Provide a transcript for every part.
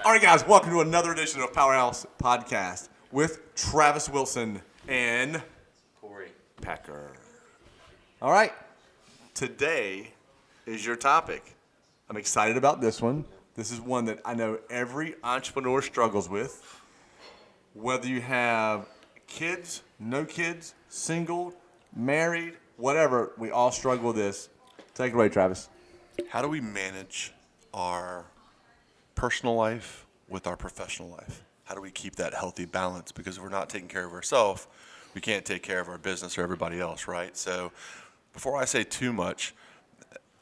All right, guys, welcome to another edition of PowerHouse Podcast with Travis Wilson and Corey Packer. All right, today is your topic. I'm excited about this one. This is one that I know every entrepreneur struggles with. Whether you have kids, no kids, single, married, whatever, we all struggle with this. Take it away, Travis. How do we manage our personal life with our professional life? How do we keep that healthy balance? Because if we're not taking care of ourselves, we can't take care of our business or everybody else, right? So before I say too much,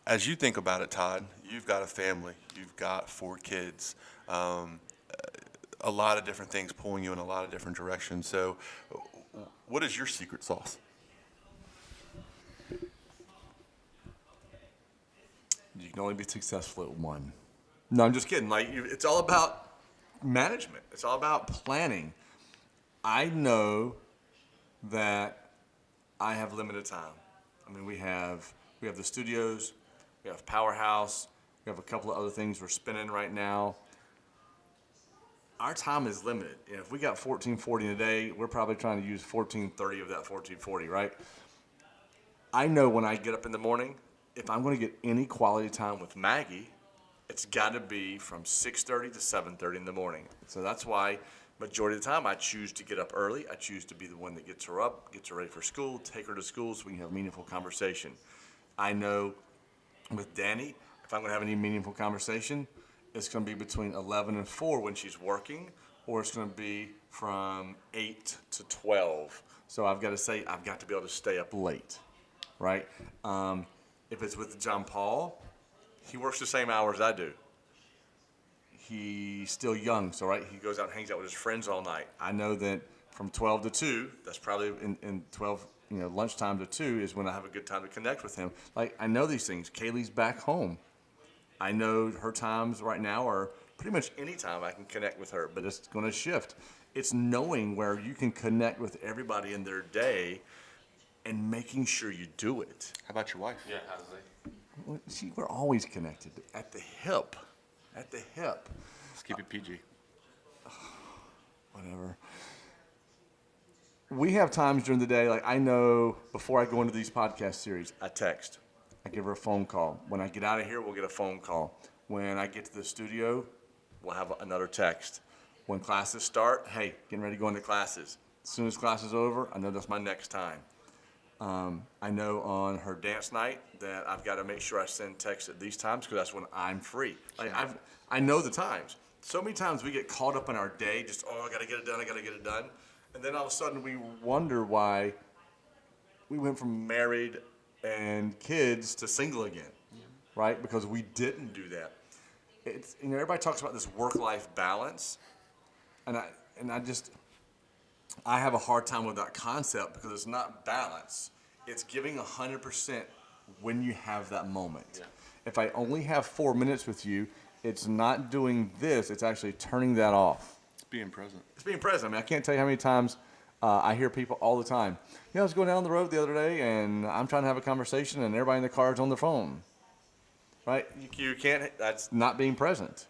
as you think about it, Todd, you've got a family. You've got 4 kids. A lot of different things pulling you in a lot of different directions. So what is your secret sauce? You can only be successful at one. No, I'm just kidding. It's all about management. It's all about planning. I know that I have limited time. I mean, we have the studios, we have PowerHouse, we have a couple of other things we're spinning right now. Our time is limited. If we got 1440 in a day, we're probably trying to use 1430 of that 1440, right? I know when I get up in the morning, if I'm going to get any quality time with Maggie, it's got to be from 6:30 to 7:30 in the morning. So that's why majority of the time I choose to get up early. I choose to be the one that gets her up, gets her ready for school, take her to school so we can have meaningful conversation. I know with Danny, if I'm going to have any meaningful conversation, it's going to be between 11 and 4 when she's working, or it's going to be from 8 to 12. So I've got to be able to stay up late, right? If it's with John Paul, he works the same hours I do. He's still young, so right, he goes out and hangs out with his friends all night. I know that from 12 to 2, that's probably in 12, lunchtime to 2 is when I have a good time to connect with him. Like, I know these things. Kaylee's back home. I know her times right now are pretty much any time I can connect with her, but it's going to shift. It's knowing where you can connect with everybody in their day and making sure you do it. How about your wife? Yeah, how's it? Well, see, we're always connected at the hip. At the hip. Let's keep it PG. Whatever. We have times during the day, like I know before I go into these podcast series, I text. I give her a phone call. When I get out of here, we'll get a phone call. When I get to the studio, we'll have another text. When classes start, hey, getting ready to go into classes. As soon as class is over, I know that's my next time. I know on her dance night that I've got to make sure I send texts at these times because that's when I'm free. Like I know the times. So many times we get caught up in our day, just, I got to get it done. And then all of a sudden we wonder why we went from married and kids to single again, right? Because we didn't do that. It's, everybody talks about this work-life balance, and I have a hard time with that concept because it's not balance. It's giving 100% when you have that moment. Yeah. If I only have 4 minutes with you, it's not doing this. It's actually turning that off. It's being present. It's being present. I mean, I can't tell you how many times I hear people all the time. I was going down the road the other day, and I'm trying to have a conversation, and everybody in the car is on their phone. Right? You can't. That's not being present.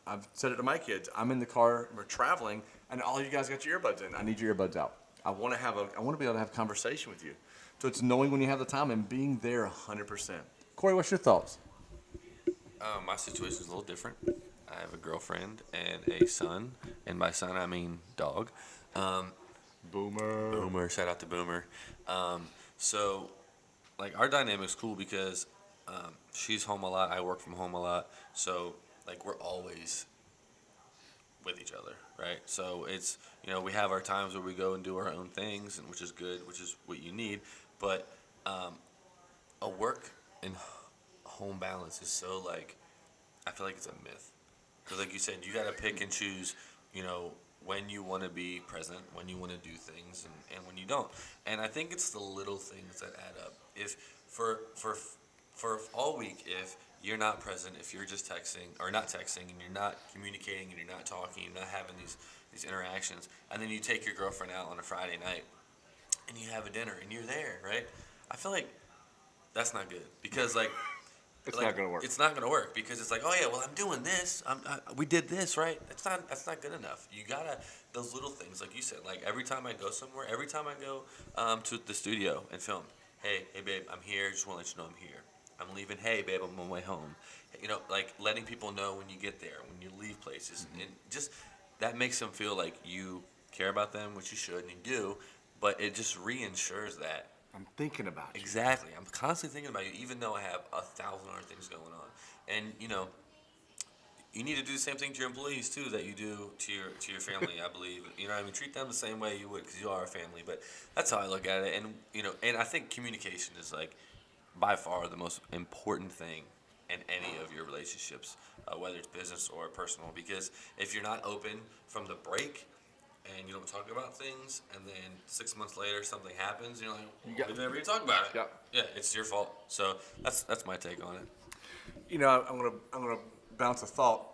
I've said it to my kids. I'm in the car. We're traveling. And all you guys got your earbuds in. I need your earbuds out. I want to be able to have a conversation with you. So it's knowing when you have the time and being there 100%. Corey, what's your thoughts? My situation is a little different. I have a girlfriend and a son, and by son I mean dog. Boomer. Shout out to Boomer. So, our dynamic's cool because she's home a lot. I work from home a lot. So, we're always with each other, right? So it's, we have our times where we go and do our own things, and which is good, which is what you need. But a work and home balance is so I feel like it's a myth. Because like you said, you got to pick and choose, when you want to be present, when you want to do things, and when you don't. And I think it's the little things that add up. If for all week, if you're not present, if you're just texting or not texting, and you're not communicating, and you're not talking, you're not having these interactions, and then you take your girlfriend out on a Friday night, and you have a dinner, and you're there, right? I feel like that's not good because It's not gonna work. It's not gonna work because it's like, oh yeah, well I'm doing this. We did this, right? That's not good enough. You gotta those little things, like you said. Like every time I go somewhere, every time I go to the studio and film. Hey babe, I'm here. Just want to let you know I'm here. I'm leaving. Hey babe, I'm on my way home. You know, like letting people know when you get there, when you leave places, and just that makes them feel like you care about them, which you should and you do. But it just reinsures that. I'm thinking about you. Exactly. I'm constantly thinking about you, even though I have 1,000 other things going on. And you know, you need to do the same thing to your employees too that you do to your family. I believe. You know, what I mean, treat them the same way you would because you are a family. But that's how I look at it. And you know, and I think communication is like by far the most important thing in any of your relationships, whether it's business or personal. Because if you're not open from the break, and you don't talk about things, and then 6 months later something happens, and you're like, we never even talk about it. Yeah, it's your fault. So that's my take on it. You know, I'm gonna bounce a thought.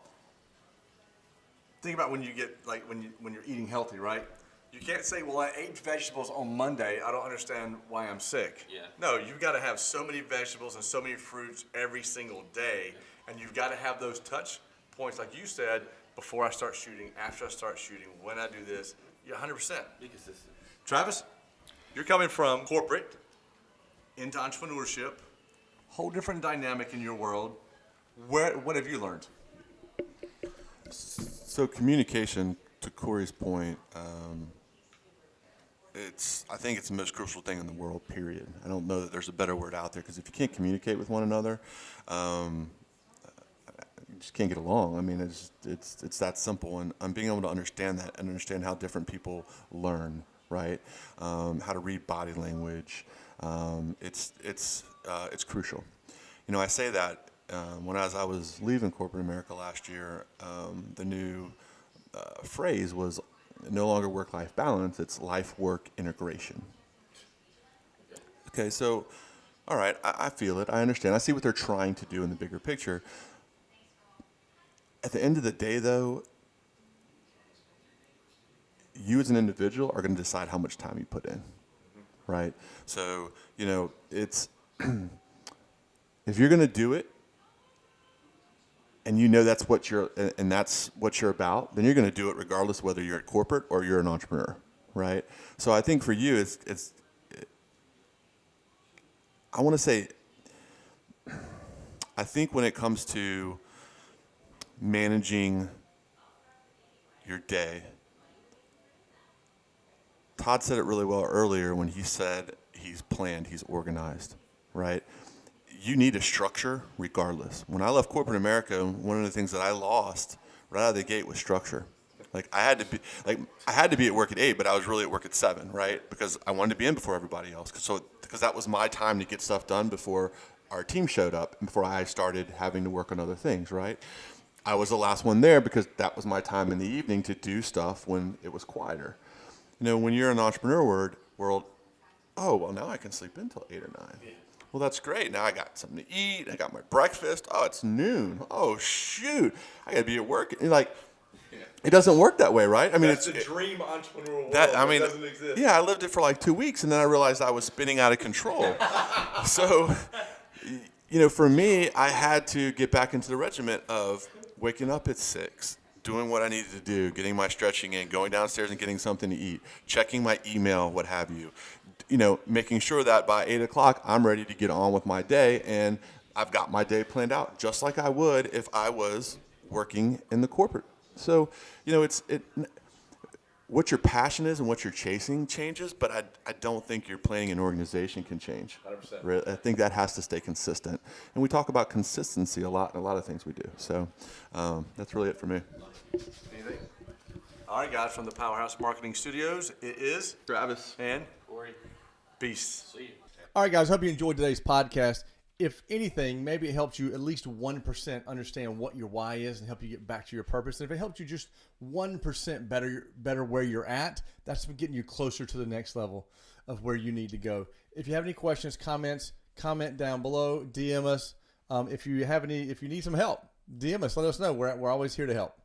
Think about when you get when you're eating healthy, right? You can't say, well, I ate vegetables on Monday. I don't understand why I'm sick. Yeah. No, you've got to have so many vegetables and so many fruits every single day, and you've got to have those touch points, like you said. Before I start shooting, after I start shooting, when I do this, you're 100%. Be consistent. Travis, you're coming from corporate into entrepreneurship, whole different dynamic in your world. What have you learned? So communication, to Corey's point, I think it's the most crucial thing in the world, period. I don't know that there's a better word out there, because if you can't communicate with one another, you just can't get along. I mean, it's that simple. And being able to understand that and understand how different people learn, right? How to read body language, it's crucial. You know, I say that as I was leaving corporate America last year, the new phrase was no longer work-life balance, it's life-work integration. Okay, so, all right, I feel it, I understand. I see what they're trying to do in the bigger picture. At the end of the day, though, you as an individual are going to decide how much time you put in, right? So, you know, it's if you're going to do it, and you know that's what you're about, then you're going to do it regardless whether you're at corporate or you're an entrepreneur, right? So I think for you, I want to say, I think when it comes to managing your day, Todd said it really well earlier when he said he's planned, he's organized, right? You need a structure regardless. When I left corporate America, one of the things that I lost right out of the gate was structure. Like I had to be at work at 8, but I was really at work at 7, right? Because I wanted to be in before everybody else. Because that was my time to get stuff done before our team showed up and before I started having to work on other things, right? I was the last one there because that was my time in the evening to do stuff when it was quieter. You know, when you're in the entrepreneur world, oh, well, now I can sleep until 8 or 9. Yeah. Well, that's great. Now I got something to eat. I got my breakfast. Oh, it's noon. Oh, shoot. I got to be at work. And it doesn't work that way, right? I mean, That's the dream entrepreneurial world. It doesn't exist. Yeah, I lived it for like 2 weeks, and then I realized I was spinning out of control. So, you know, for me, I had to get back into the regiment of waking up at 6, doing what I needed to do, getting my stretching in, going downstairs and getting something to eat, checking my email, what have you. You know, making sure that by 8 o'clock, I'm ready to get on with my day, and I've got my day planned out just like I would if I was working in the corporate. So, you know, what your passion is and what you're chasing changes, but I don't think your planning and organization can change. 100%. I think that has to stay consistent. And we talk about consistency a lot in a lot of things we do. So that's really it for me. Anything? All right, guys, from the PowerHouse Marketing Studios, it is Travis. And Corey. Peace. Sweet. All right, guys, hope you enjoyed today's podcast. If anything, maybe it helped you at least 1% understand what your why is and help you get back to your purpose. And if it helped you just 1% better where you're at, that's getting you closer to the next level of where you need to go. If you have any questions, comments, comment down below, DM us. If you need some help, DM us, let us know. We're always here to help.